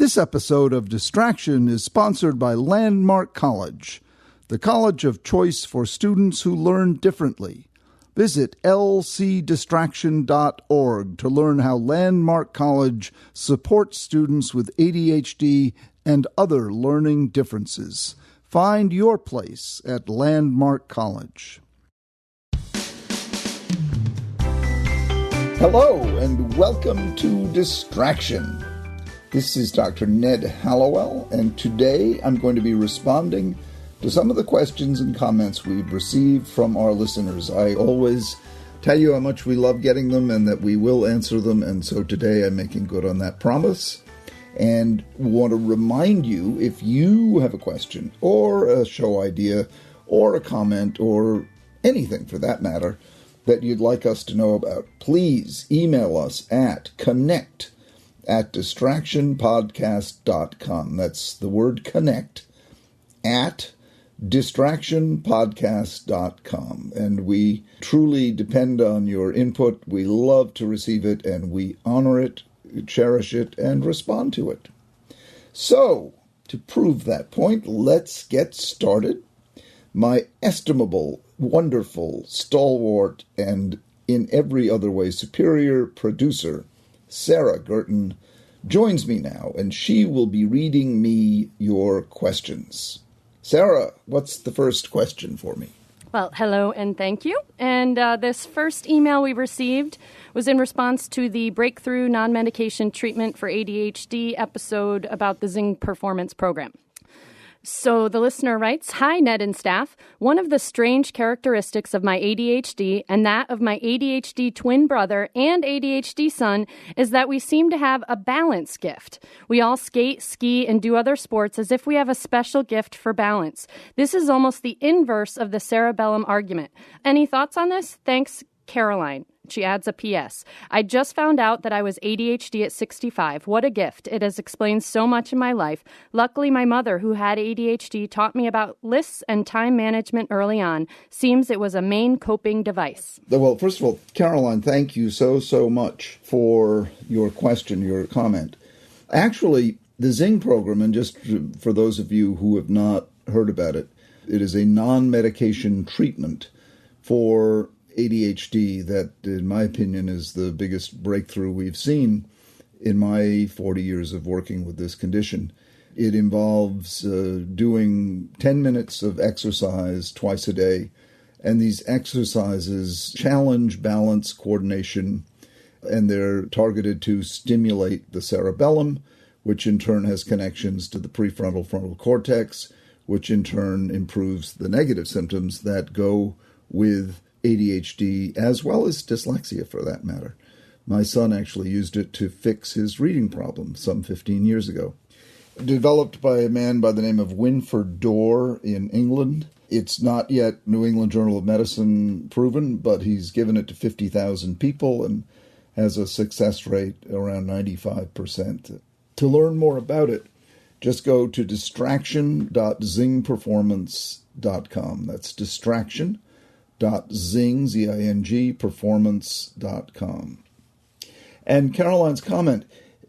This episode of Distraction is sponsored by Landmark College, the college of choice for students who learn differently. Visit lcdistraction.org to learn how Landmark College supports students with ADHD and other learning differences. Find your place at Landmark College. Hello, and welcome to Distraction. This is Dr. Ned Hallowell, and today I'm going to be responding to some of the questions and comments we've received from our listeners. I always tell you how much we love getting them and that we will answer them, and so today I'm making good on that promise. And want to remind you, if you have a question or a show idea or a comment or anything for that matter that you'd like us to know about, please email us at connect@distractionpodcast.com. That's the word connect at distractionpodcast.com. And we truly depend on your input. We love to receive it, and we honor it, cherish it, and respond to it. So, to prove that point, let's get started. My estimable, wonderful, stalwart, and in every other way superior producer, Sarah Guertin, joins me now, and she will be reading me your questions. Sarah, what's the first question for me? Well, hello and thank you. And this first email we received was in response to the Breakthrough Non-Medication Treatment for ADHD episode about the Zing Performance Program. So the listener writes, "Hi, Ned and staff. One of the strange characteristics of my ADHD and that of my ADHD twin brother and ADHD son is that we seem to have a balance gift. We all skate, ski, and do other sports as if we have a special gift for balance. This is almost the inverse of the cerebellum argument. Any thoughts on this? Thanks, Caroline." She adds a P.S. "I just found out that I was ADHD at 65. What a gift. It has explained so much in my life. Luckily, my mother, who had ADHD, taught me about lists and time management early on. Seems it was a main coping device." Well, first of all, Caroline, thank you so much for your question, your comment. Actually, the Zing program, and just for those of you who have not heard about it, it is a non-medication treatment for ADHD that, in my opinion, is the biggest breakthrough we've seen in my 40 years of working with this condition. It involves doing 10 minutes of exercise twice a day, and these exercises challenge balance, coordination, and they're targeted to stimulate the cerebellum, which in turn has connections to the prefrontal frontal cortex, which in turn improves the negative symptoms that go with ADHD, as well as dyslexia for that matter. My son actually used it to fix his reading problem some 15 years ago. Developed by a man by the name of Winford Dorr in England. It's not yet New England Journal of Medicine proven, but he's given it to 50,000 people and has a success rate around 95%. To learn more about it, just go to distraction.zingperformance.com. That's distraction.zing performance.com. And Caroline's comment,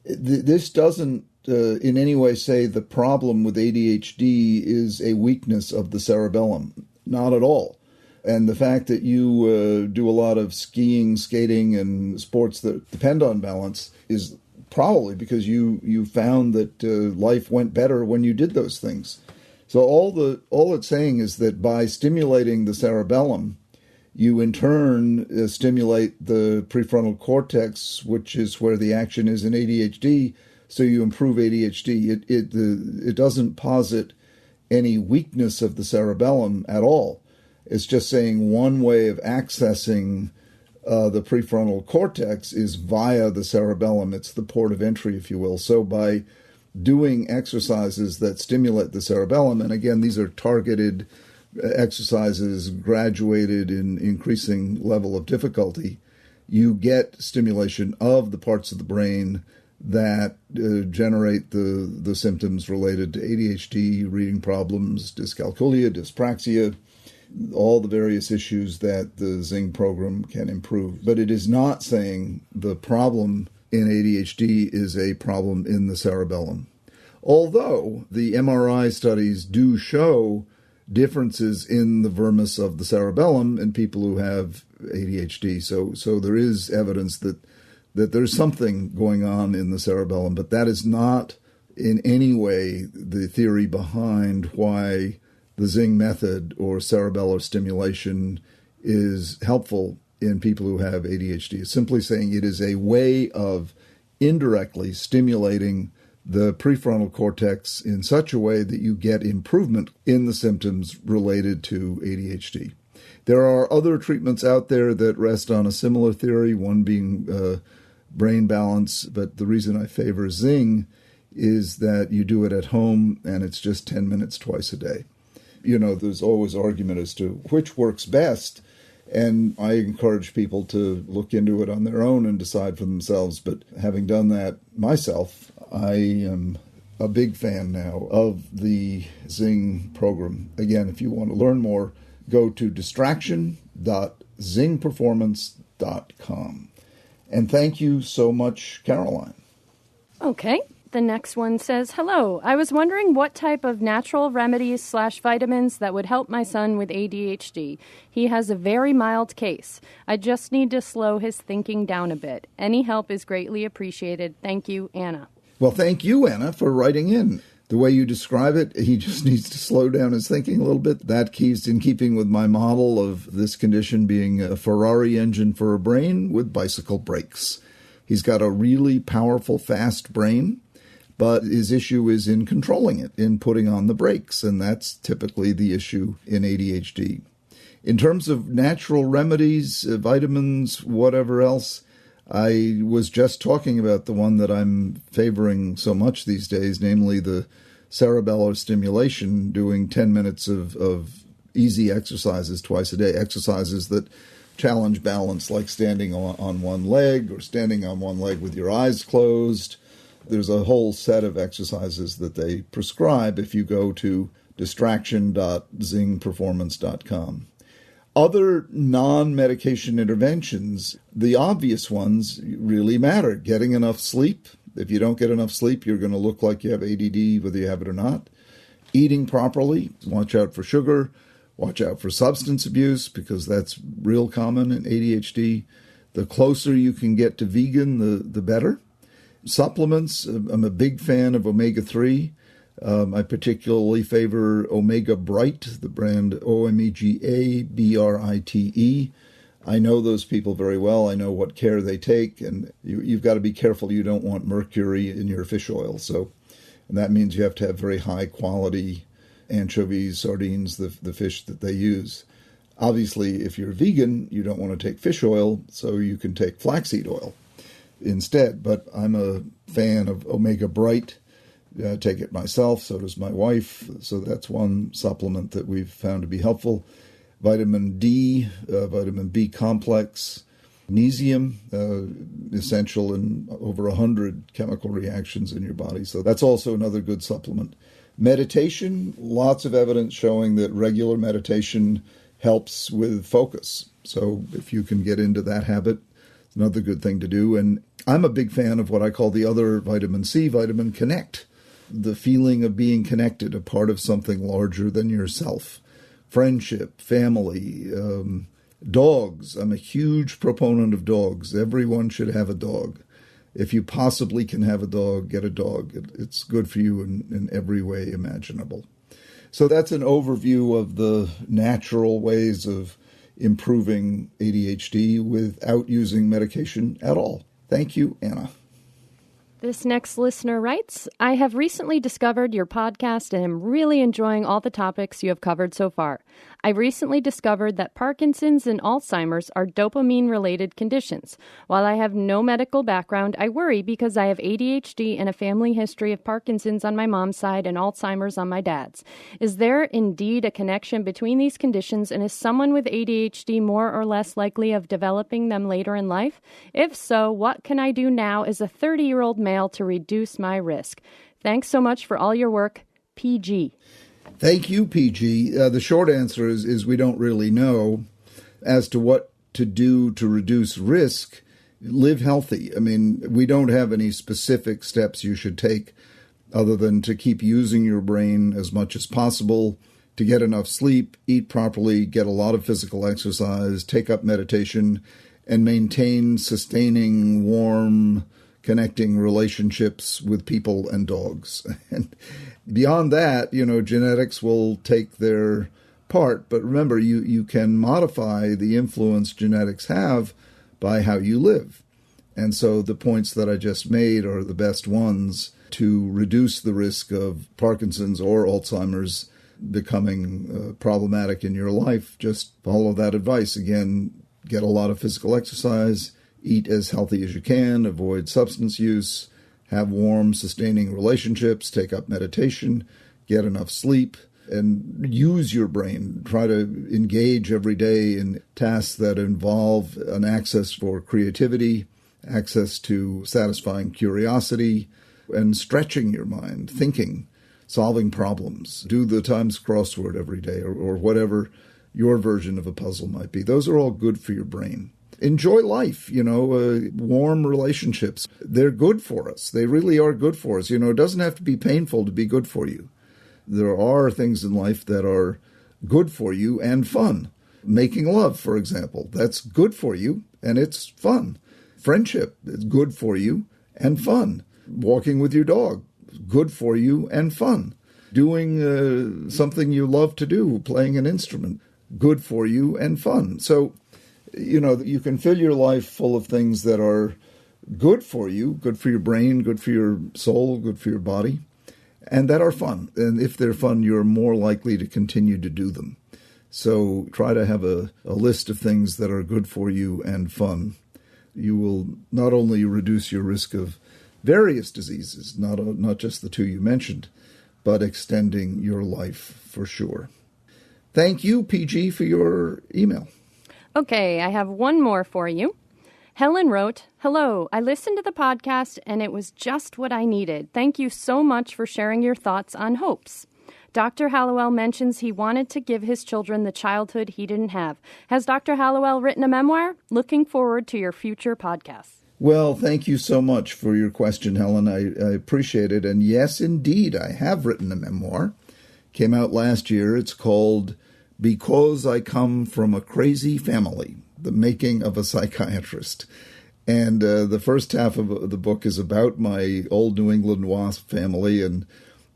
this doesn't in any way say the problem with ADHD is a weakness of the cerebellum. Not at all. And the fact that you do a lot of skiing, skating, and sports that depend on balance is probably because you found that life went better when you did those things. So all it's saying is that by stimulating the cerebellum, you in turn stimulate the prefrontal cortex, which is where the action is in ADHD. So you improve ADHD. It doesn't posit any weakness of the cerebellum at all. It's just saying one way of accessing the prefrontal cortex is via the cerebellum. It's the port of entry, if you will. So by doing exercises that stimulate the cerebellum, and again, these are targeted exercises graduated in increasing level of difficulty, you get stimulation of the parts of the brain that generate the symptoms related to ADHD, reading problems, dyscalculia, dyspraxia, all the various issues that the Zing program can improve. But it is not saying the problem in ADHD is a problem in the cerebellum. Although the MRI studies do show differences in the vermis of the cerebellum in people who have ADHD. So there is evidence that there's something going on in the cerebellum, but that is not in any way the theory behind why the Zing method or cerebellar stimulation is helpful in people who have ADHD. It's simply saying it is a way of indirectly stimulating the prefrontal cortex in such a way that you get improvement in the symptoms related to ADHD. There are other treatments out there that rest on a similar theory, one being brain balance, but the reason I favor Zing is that you do it at home and it's just 10 minutes twice a day. There's always argument as to which works best, and I encourage people to look into it on their own and decide for themselves. But having done that myself, I am a big fan now of the Zing program. Again, if you want to learn more, go to distraction.zingperformance.com. And thank you so much, Caroline. Okay. The next one says, hello, I was wondering what type of natural remedies / vitamins that would help my son with ADHD. He has a very mild case. I just need to slow his thinking down a bit. Any help is greatly appreciated. Thank you, Anna. Well, thank you, Anna, for writing in. The way you describe it, he just needs to slow down his thinking a little bit. That keeps in keeping with my model of this condition being a Ferrari engine for a brain with bicycle brakes. He's got a really powerful, fast brain, but his issue is in controlling it, in putting on the brakes, and that's typically the issue in ADHD. In terms of natural remedies, vitamins, whatever else, I was just talking about the one that I'm favoring so much these days, namely the cerebellar stimulation, doing 10 minutes of easy exercises twice a day, exercises that challenge balance, like standing on one leg or standing on one leg with your eyes closed. There's a whole set of exercises that they prescribe if you go to distraction.zingperformance.com. Other non-medication interventions, the obvious ones really matter. Getting enough sleep. If you don't get enough sleep, you're going to look like you have ADD, whether you have it or not. Eating properly. Watch out for sugar. Watch out for substance abuse, because that's real common in ADHD. The closer you can get to vegan, the better. Supplements. I'm a big fan of omega-3. I particularly favor Omega Bright, the brand OMEGA-BRITE. I know those people very well. I know what care they take, and you've got to be careful you don't want mercury in your fish oil. And that means you have to have very high quality anchovies, sardines, the fish that they use. Obviously, if you're vegan, you don't want to take fish oil, so you can take flaxseed oil instead. But I'm a fan of Omega Bright. I take it myself, so does my wife. So that's one supplement that we've found to be helpful. Vitamin D, vitamin B complex, magnesium, essential in over 100 chemical reactions in your body. So that's also another good supplement. Meditation, lots of evidence showing that regular meditation helps with focus. So if you can get into that habit, it's another good thing to do. And I'm a big fan of what I call the other vitamin C, vitamin Connect. The feeling of being connected, a part of something larger than yourself. Friendship, family, dogs. I'm a huge proponent of dogs. Everyone should have a dog. If you possibly can have a dog, get a dog. It's good for you in every way imaginable. So that's an overview of the natural ways of improving ADHD without using medication at all. Thank you, Anna. This next listener writes, I have recently discovered your podcast and am really enjoying all the topics you have covered so far. I recently discovered that Parkinson's and Alzheimer's are dopamine-related conditions. While I have no medical background, I worry because I have ADHD and a family history of Parkinson's on my mom's side and Alzheimer's on my dad's. Is there indeed a connection between these conditions, and is someone with ADHD more or less likely of developing them later in life? If so, what can I do now as a 30-year-old male to reduce my risk? Thanks so much for all your work, PG. Thank you, PG. The short answer is we don't really know as to what to do to reduce risk. Live healthy. I mean, we don't have any specific steps you should take other than to keep using your brain as much as possible, to get enough sleep, eat properly, get a lot of physical exercise, take up meditation, and maintain sustaining, warm, connecting relationships with people and dogs. And beyond that, genetics will take their part. But remember, you can modify the influence genetics have by how you live. And so the points that I just made are the best ones to reduce the risk of Parkinson's or Alzheimer's becoming problematic in your life. Just follow that advice. Again, get a lot of physical exercise, eat as healthy as you can, avoid substance use, have warm, sustaining relationships, take up meditation, get enough sleep, and use your brain. Try to engage every day in tasks that involve an access for creativity, access to satisfying curiosity, and stretching your mind, thinking, solving problems. Do the Times crossword every day, or whatever your version of a puzzle might be. Those are all good for your brain. Enjoy life, warm relationships. They're good for us. They really are good for us. It doesn't have to be painful to be good for you. There are things in life that are good for you and fun. Making love, for example, that's good for you and it's fun. Friendship is good for you and fun. Walking with your dog, good for you and fun. Doing something you love to do, playing an instrument, good for you and fun. So, you can fill your life full of things that are good for you, good for your brain, good for your soul, good for your body, and that are fun. And if they're fun, you're more likely to continue to do them. So try to have a list of things that are good for you and fun. You will not only reduce your risk of various diseases, not just the two you mentioned, but extending your life for sure. Thank you, PG, for your email. Okay, I have one more for you. Helen wrote, "Hello, I listened to the podcast and it was just what I needed. Thank you so much for sharing your thoughts on hopes. Dr. Hallowell mentions he wanted to give his children the childhood he didn't have. Has Dr. Hallowell written a memoir? Looking forward to your future podcasts." Well, thank you so much for your question, Helen. I appreciate it. And yes, indeed, I have written a memoir. Came out last year. It's called Because I Come from a Crazy Family, The Making of a Psychiatrist. And the first half of the book is about my old New England WASP family and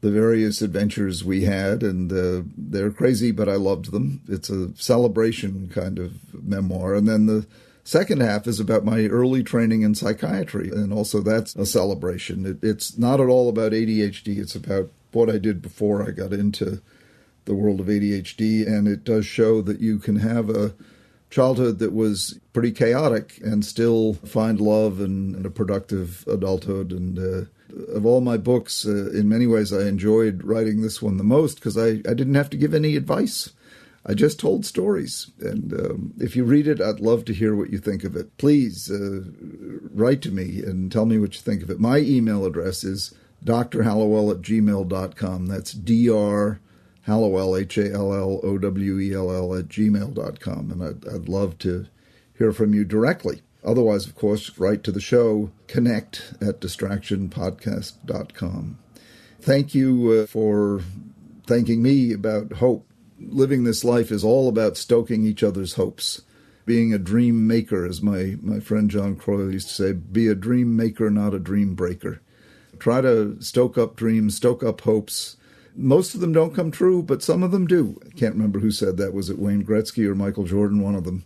the various adventures we had. And they're crazy, but I loved them. It's a celebration kind of memoir. And then the second half is about my early training in psychiatry, and also that's a celebration. It's not at all about ADHD. It's about what I did before I got into the world of ADHD, and it does show that you can have a childhood that was pretty chaotic and still find love and a productive adulthood. And of all my books, in many ways I enjoyed writing this one the most because I didn't have to give any advice. I just told stories, and if you read it, I'd love to hear what you think of it. Please write to me and tell me what you think of it. My email address is drhallowell@gmail.com. That's drhallowell, HALLOWELL @gmail.com, and I'd love to hear from you directly. Otherwise, of course, write to the show, connect@distractionpodcast.com. Thank you for thanking me about hope. Living this life is all about stoking each other's hopes. Being a dream maker, as my friend John Croyle used to say, be a dream maker, not a dream breaker. Try to stoke up dreams, stoke up hopes. Most of them don't come true, but some of them do. I can't remember who said that. Was it Wayne Gretzky or Michael Jordan, one of them?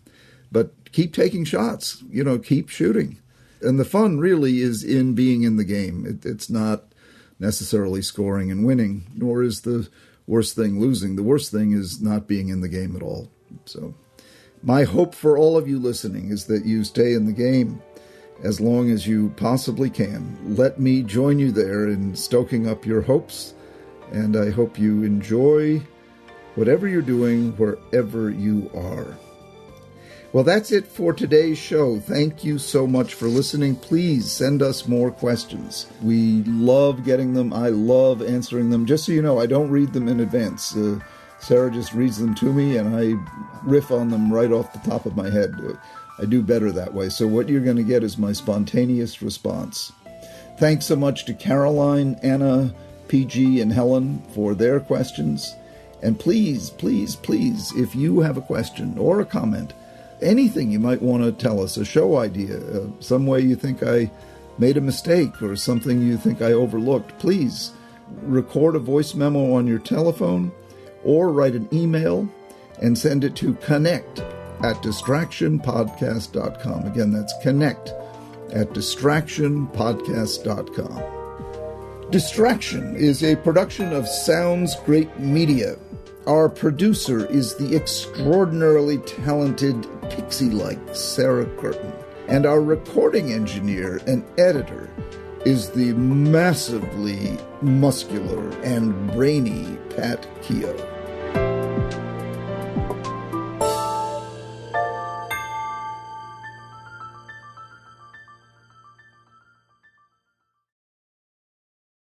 But keep taking shots, keep shooting. And the fun really is in being in the game. It's not necessarily scoring and winning, nor is the worst thing losing. The worst thing is not being in the game at all. So my hope for all of you listening is that you stay in the game as long as you possibly can. Let me join you there in stoking up your hopes, and I hope you enjoy whatever you're doing wherever you are. Well, that's it for today's show. Thank you so much for listening. Please send us more questions. We love getting them. I love answering them. Just so you know, I don't read them in advance. Sarah just reads them to me, and I riff on them right off the top of my head. I do better that way. So what you're going to get is my spontaneous response. Thanks so much to Caroline, Anna, PG and Helen for their questions. And please, please, please, if you have a question or a comment, anything you might want to tell us, a show idea, some way you think I made a mistake or something you think I overlooked, please record a voice memo on your telephone or write an email and send it to connect@distractionpodcast.com. Again, that's connect@distractionpodcast.com. Distraction is a production of Sounds Great Media. Our producer is the extraordinarily talented pixie-like Sarah Guertin. And our recording engineer and editor is the massively muscular and brainy Pat Keogh.